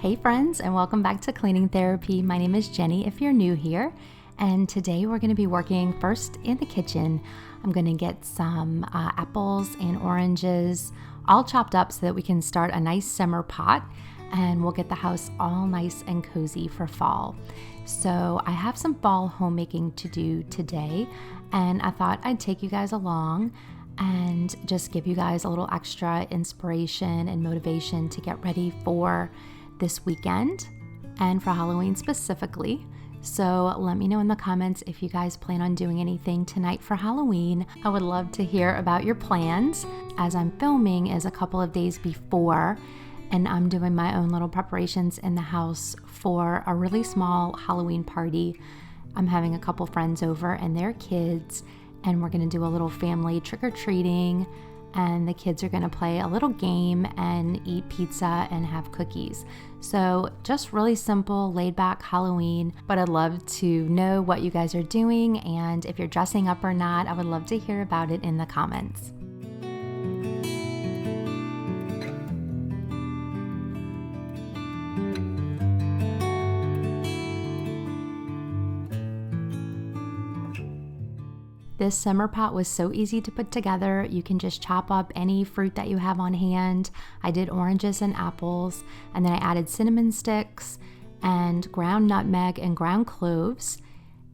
Hey friends, and welcome back to Cleaning Therapy. My name is Jenny if you're new here, and today we're going to be working first in the kitchen. I'm going to get some apples and oranges all chopped up so that we can start a nice simmer pot, and we'll get the house all nice and cozy for fall. So I have some fall homemaking to do today, and I thought I'd take you guys along and just give you guys a little extra inspiration and motivation to get ready for this weekend and for Halloween specifically. So let me know in the comments if you guys plan on doing anything tonight for Halloween. I would love to hear about your plans. As I'm filming is a couple of days before, and I'm doing my own little preparations in the house for a really small Halloween party. I'm having a couple friends over and their kids, and we're going to do a little family trick-or-treating, and the kids are going to play a little game and eat pizza and have cookies. So just really simple, laid-back Halloween, but I'd love to know what you guys are doing, and if you're dressing up or not, I would love to hear about it in the comments. This simmer pot was so easy to put together. You can just chop up any fruit that you have on hand. I did oranges and apples, and then I added cinnamon sticks and ground nutmeg and ground cloves,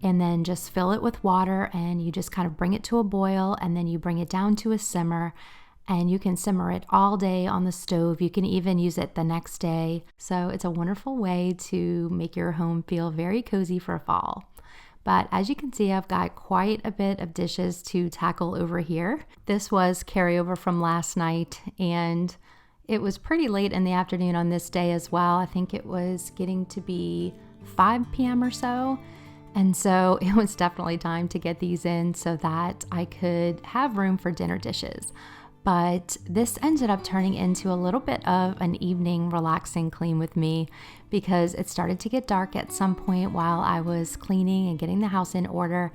and then just fill it with water, and you just kind of bring it to a boil, and then you bring it down to a simmer, and you can simmer it all day on the stove. You can even use it the next day. So it's a wonderful way to make your home feel very cozy for fall. But as you can see, I've got quite a bit of dishes to tackle over here. This was carryover from last night, and it was pretty late in the afternoon on this day as well. I think it was getting to be 5 p.m. or so. And so it was definitely time to get these in so that I could have room for dinner dishes. But this ended up turning into a little bit of an evening relaxing clean with me, because it started to get dark at some point while I was cleaning and getting the house in order,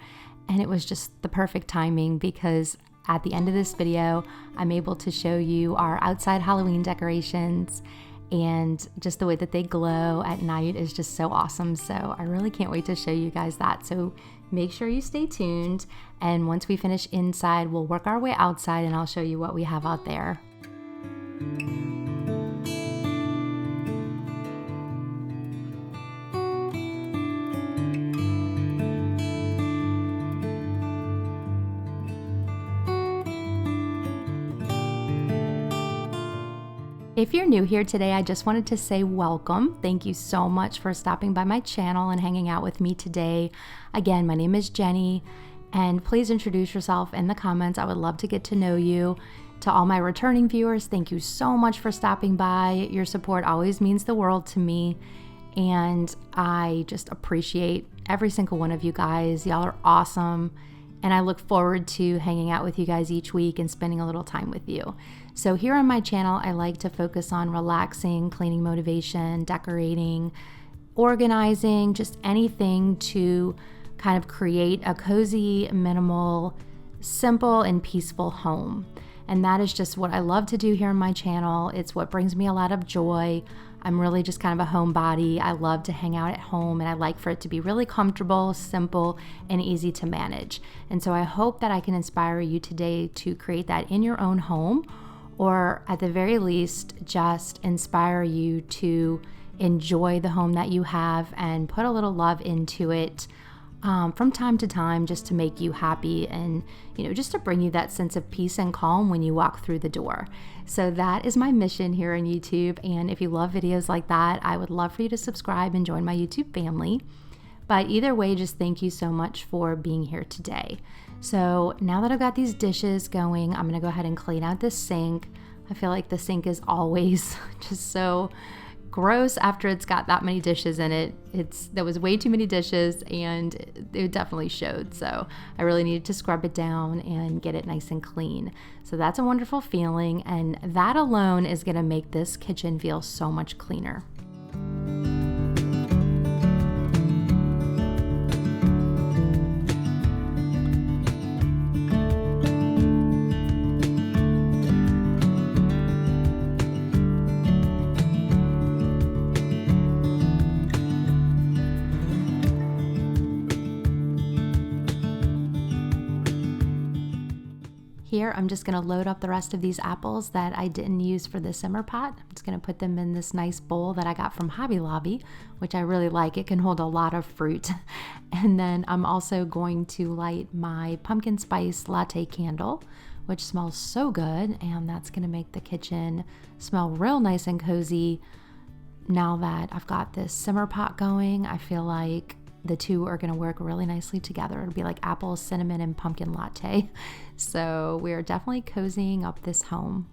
and it was just the perfect timing, because at the end of this video I'm able to show you our outside Halloween decorations, and just the way that they glow at night is just so awesome. So I really can't wait to show you guys that. So make sure you stay tuned, and once we finish inside, we'll work our way outside and I'll show you what we have out there. If you're new here today, I just wanted to say welcome. Thank you so much for stopping by my channel and hanging out with me today. Again, my name is Jenny, and please introduce yourself in the comments. I would love to get to know you. To all my returning viewers, thank you so much for stopping by. Your support always means the world to me, and I just appreciate every single one of you guys. Y'all are awesome, and I look forward to hanging out with you guys each week and spending a little time with you. So here on my channel, I like to focus on relaxing, cleaning motivation, decorating, organizing, just anything to kind of create a cozy, minimal, simple, and peaceful home. And that is just what I love to do here on my channel. It's what brings me a lot of joy. I'm really just kind of a homebody. I love to hang out at home, and I like for it to be really comfortable, simple, and easy to manage. And so I hope that I can inspire you today to create that in your own home, or at the very least, just inspire you to enjoy the home that you have and put a little love into it from time to time, just to make you happy and, just to bring you that sense of peace and calm when you walk through the door. So that is my mission here on YouTube. And if you love videos like that, I would love for you to subscribe and join my YouTube family. But either way, just thank you so much for being here today. So now that I've got these dishes going, I'm gonna go ahead and clean out this sink. I feel like the sink is always just so gross after it's got that many dishes in it. There was way too many dishes, and it definitely showed. So I really needed to scrub it down and get it nice and clean. So that's a wonderful feeling, and that alone is gonna make this kitchen feel so much cleaner. Here, I'm just gonna load up the rest of these apples that I didn't use for the simmer pot. I'm just gonna put them in this nice bowl that I got from Hobby Lobby, which I really like. It can hold a lot of fruit. And then I'm also going to light my pumpkin spice latte candle, which smells so good, and that's gonna make the kitchen smell real nice and cozy. Now that I've got this simmer pot going, I feel like the two are going to work really nicely together. It'll be like apple, cinnamon, and pumpkin latte. So we're definitely cozying up this home.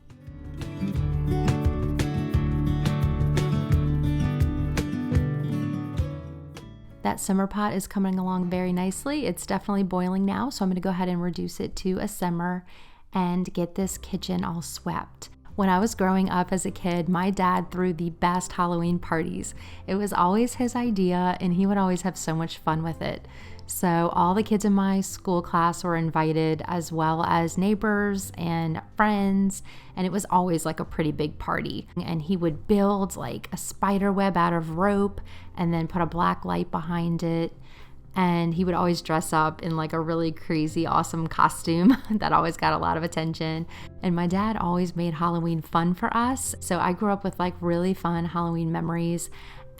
That simmer pot is coming along very nicely. It's definitely boiling now, so I'm going to go ahead and reduce it to a simmer and get this kitchen all swept. When I was growing up as a kid, my dad threw the best Halloween parties. It was always his idea, and he would always have so much fun with it. So all the kids in my school class were invited, as well as neighbors and friends, and it was always like a pretty big party. And he would build like a spider web out of rope and then put a black light behind it. And he would always dress up in like a really crazy, awesome costume that always got a lot of attention. And my dad always made Halloween fun for us. So I grew up with like really fun Halloween memories.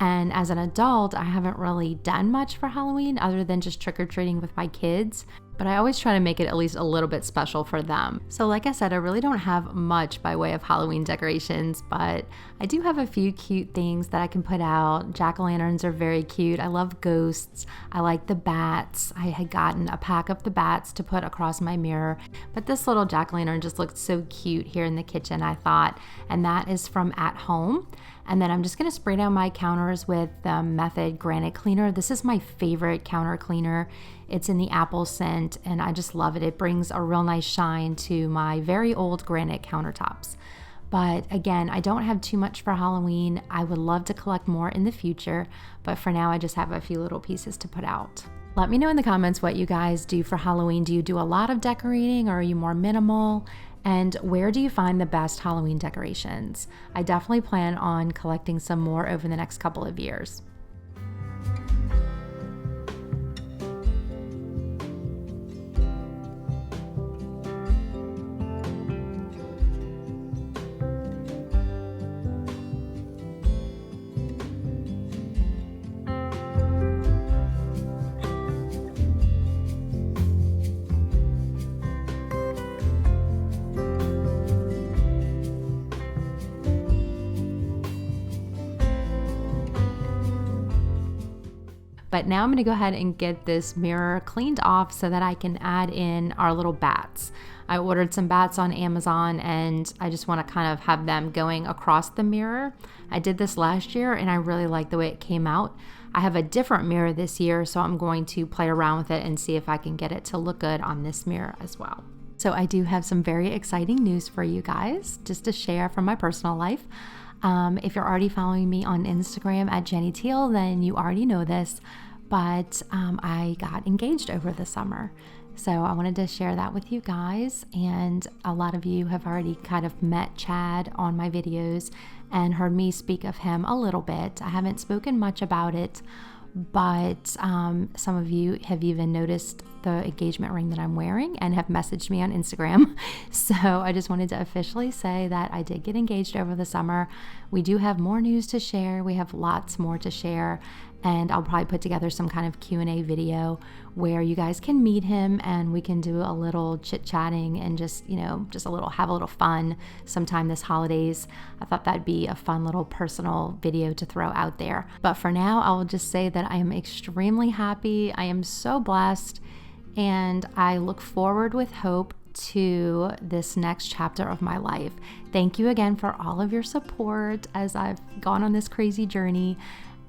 And as an adult, I haven't really done much for Halloween other than just trick-or-treating with my kids. But I always try to make it at least a little bit special for them. So like I said, I really don't have much by way of Halloween decorations, but I do have a few cute things that I can put out. Jack-o'-lanterns are very cute. I love ghosts. I like the bats. I had gotten a pack of the bats to put across my mirror, but this little jack-o'-lantern just looked so cute here in the kitchen, I thought, and that is from At Home. And then I'm just gonna spray down my counters with the Method Granite Cleaner. This is my favorite counter cleaner. It's in the apple scent, and I just love it. It brings a real nice shine to my very old granite countertops. But again, I don't have too much for Halloween. I would love to collect more in the future, but for now I just have a few little pieces to put out. Let me know in the comments what you guys do for Halloween. Do you do a lot of decorating, or are you more minimal? And where do you find the best Halloween decorations? I definitely plan on collecting some more over the next couple of years. But now I'm going to go ahead and get this mirror cleaned off so that I can add in our little bats. I ordered some bats on Amazon, and I just want to kind of have them going across the mirror. I did this last year and I really like the way it came out. I have a different mirror this year, so I'm going to play around with it and see if I can get it to look good on this mirror as well. So I do have some very exciting news for you guys, just to share from my personal life. If you're already following me on Instagram at Jenny Teal, then you already know this, but I got engaged over the summer. So I wanted to share that with you guys, and a lot of you have already kind of met Chad on my videos and heard me speak of him a little bit. I haven't spoken much about it, but some of you have even noticed the engagement ring that I'm wearing and have messaged me on Instagram. So I just wanted to officially say that I did get engaged over the summer. We do have more news to share. We have lots more to share, and I'll probably put together some kind of Q&A video where you guys can meet him and we can do a little chit-chatting and just have a little fun sometime this holidays. I thought that'd be a fun little personal video to throw out there. But for now, I will just say that I am extremely happy. I am so blessed, and I look forward with hope to this next chapter of my life. Thank you again for all of your support as I've gone on this crazy journey,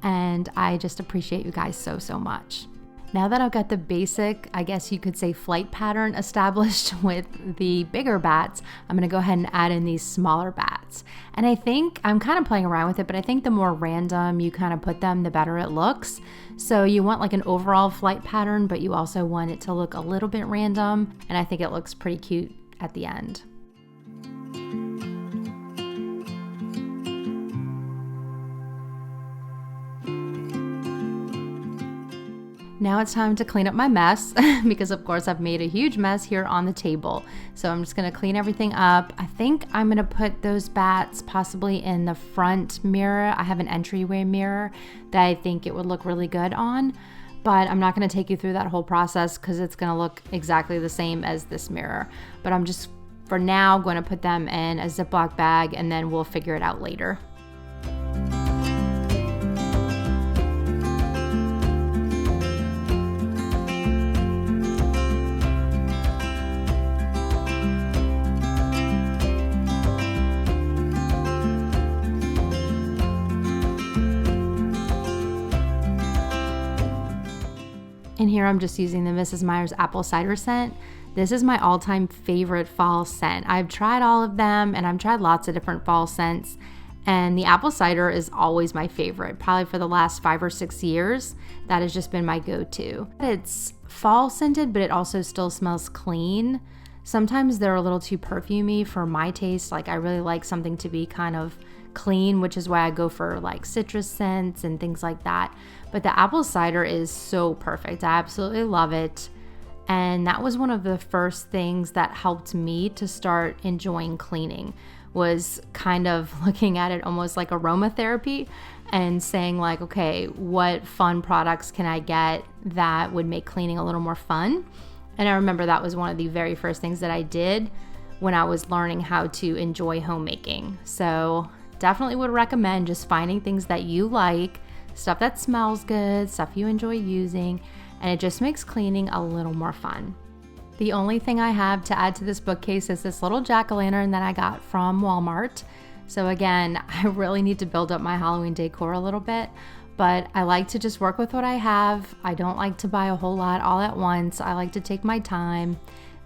and I just appreciate you guys so, so much. Now that I've got the basic, I guess you could say, flight pattern established with the bigger bats, I'm gonna go ahead and add in these smaller bats. And I think I'm kind of playing around with it, but I think the more random you kind of put them, the better it looks. So you want like an overall flight pattern, but you also want it to look a little bit random. And I think it looks pretty cute at the end. Now it's time to clean up my mess because of course I've made a huge mess here on the table. So I'm just gonna clean everything up. I think I'm gonna put those bats possibly in the front mirror. I have an entryway mirror that I think it would look really good on, but I'm not gonna take you through that whole process because it's gonna look exactly the same as this mirror. But I'm just, for now, going to put them in a Ziploc bag and then we'll figure it out later. And here I'm just using the Mrs. Meyer's apple cider scent. This is my all-time favorite fall scent. I've tried all of them and I've tried lots of different fall scents, and the apple cider is always my favorite. Probably for the last 5 or 6 years, that has just been my go-to. It's fall scented, but it also still smells clean. Sometimes they're a little too perfumey for my taste. Like I really like something to be kind of clean, which is why I go for like citrus scents and things like that. But the apple cider is so perfect. I absolutely love it. And that was one of the first things that helped me to start enjoying cleaning, was kind of looking at it almost like aromatherapy and saying like, okay, what fun products can I get that would make cleaning a little more fun? And I remember that was one of the very first things that I did when I was learning how to enjoy homemaking. So definitely would recommend just finding things that you like, stuff that smells good, stuff you enjoy using, and it just makes cleaning a little more fun. The only thing I have to add to this bookcase is this little jack-o'-lantern that I got from Walmart. So again, I really need to build up my Halloween decor a little bit, but I like to just work with what I have. I don't like to buy a whole lot all at once. I like to take my time.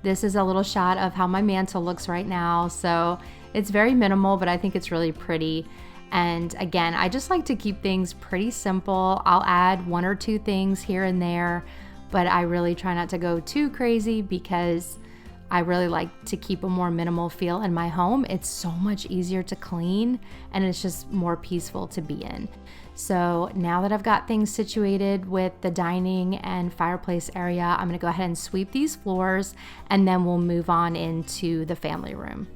This is a little shot of how my mantle looks right now. So it's very minimal, but I think it's really pretty. And again, I just like to keep things pretty simple. I'll add 1 or 2 things here and there, but I really try not to go too crazy because I really like to keep a more minimal feel in my home. It's so much easier to clean and it's just more peaceful to be in. So now that I've got things situated with the dining and fireplace area, I'm gonna go ahead and sweep these floors and then we'll move on into the family room.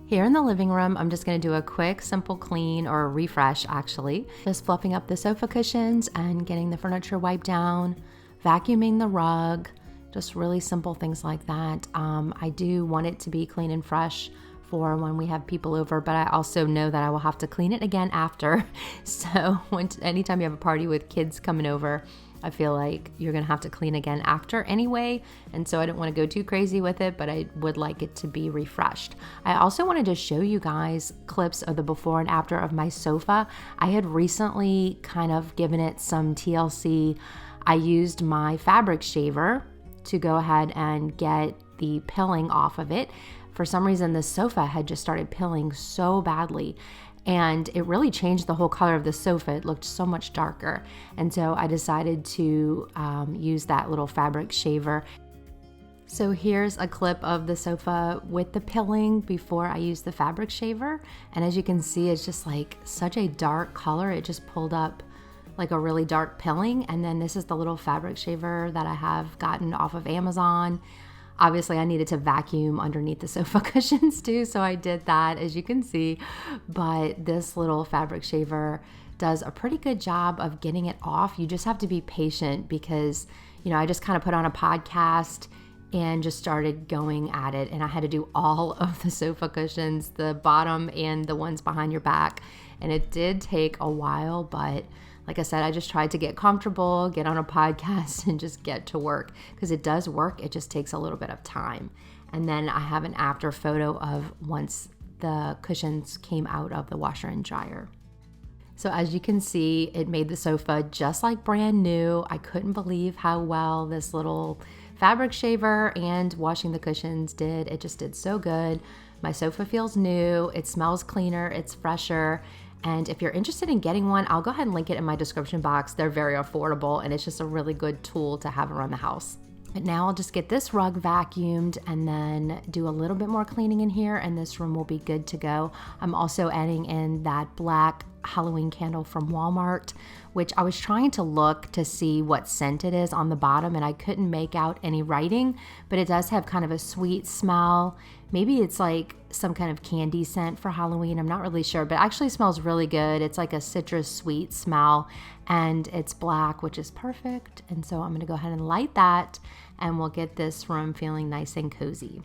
Here in the living room, I'm just gonna do a quick, simple clean, or a refresh actually. Just fluffing up the sofa cushions and getting the furniture wiped down, vacuuming the rug, just really simple things like that. I do want it to be clean and fresh for when we have people over, but I also know that I will have to clean it again after. So anytime you have a party with kids coming over, I feel like you're gonna have to clean again after anyway, and so I don't want to go too crazy with it, but I would like it to be refreshed. I also wanted to show you guys clips of the before and after of my sofa. I had recently kind of given it some TLC. I used my fabric shaver to go ahead and get the pilling off of it. For some reason, the sofa had just started pilling so badly, and it really changed the whole color of the sofa. It looked so much darker. And so I decided to use that little fabric shaver. So here's a clip of the sofa with the pilling before I used the fabric shaver. And as you can see, it's just like such a dark color. It just pulled up like a really dark pilling. And then this is the little fabric shaver that I have gotten off of Amazon. Obviously, I needed to vacuum underneath the sofa cushions too, so I did that, as you can see. But this little fabric shaver does a pretty good job of getting it off. You just have to be patient because, I just kind of put on a podcast and just started going at it. And I had to do all of the sofa cushions, the bottom and the ones behind your back. And it did take a while, but like I said, I just tried to get comfortable, get on a podcast, and just get to work because it does work. It just takes a little bit of time. And then I have an after photo of once the cushions came out of the washer and dryer. So as you can see, it made the sofa just like brand new. I couldn't believe how well this little fabric shaver and washing the cushions did. It just did so good. My sofa feels new. It smells cleaner. It's fresher. And if you're interested in getting one, I'll go ahead and link it in my description box. They're very affordable and it's just a really good tool to have around the house. But now I'll just get this rug vacuumed and then do a little bit more cleaning in here and this room will be good to go. I'm also adding in that black Halloween candle from Walmart, which I was trying to look to see what scent it is on the bottom and I couldn't make out any writing, but it does have kind of a sweet smell. Maybe it's like some kind of candy scent for Halloween. I'm not really sure, but it actually smells really good. It's like a citrus sweet smell and it's black, which is perfect. And so I'm gonna go ahead and light that and we'll get this room feeling nice and cozy.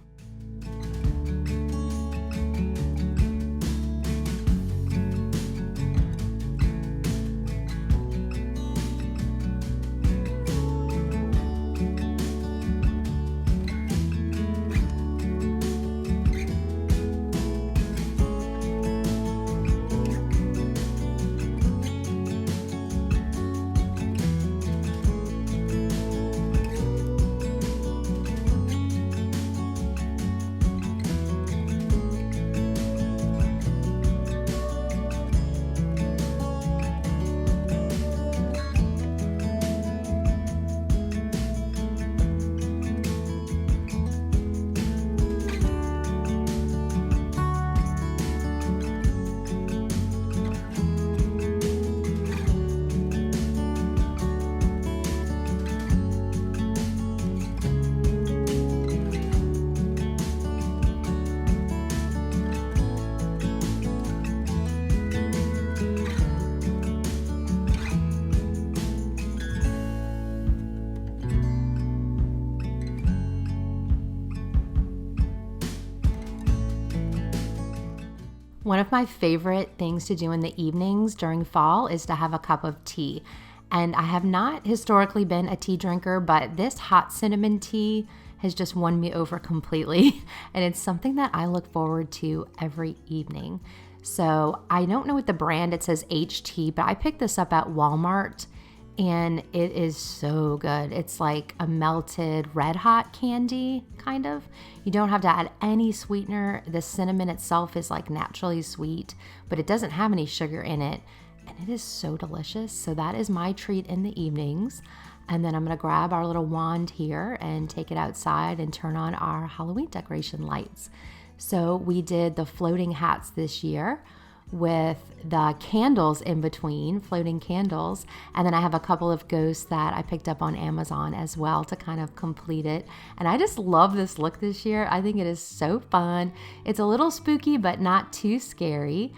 One of my favorite things to do in the evenings during fall is to have a cup of tea. And I have not historically been a tea drinker, but this hot cinnamon tea has just won me over completely. And it's something that I look forward to every evening. So I don't know what the brand, it says HT, but I picked this up at Walmart and it is so good. It's like a melted red hot candy, kind of. You don't have to add any sweetener. The cinnamon itself is like naturally sweet, but it doesn't have any sugar in it. And it is so delicious. So that is my treat in the evenings. And then I'm gonna grab our little wand here and take it outside and turn on our Halloween decoration lights. So we did the floating hats this year with the candles in between, floating candles. And then I have a couple of ghosts that I picked up on Amazon as well to kind of complete it. And I just love this look this year. I think it is so fun. It's a little spooky, but not too scary.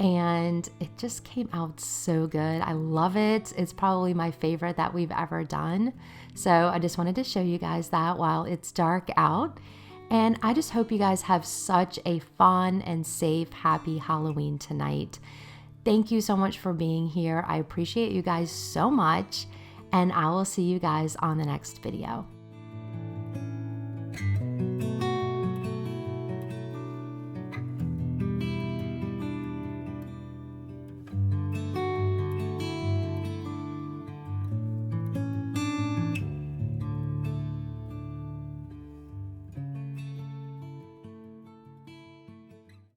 And it just came out so good. I love it. It's probably my favorite that we've ever done. So I just wanted to show you guys that while it's dark out. And I just hope you guys have such a fun and safe, happy Halloween tonight. Thank you so much for being here. I appreciate you guys so much. And I will see you guys on the next video.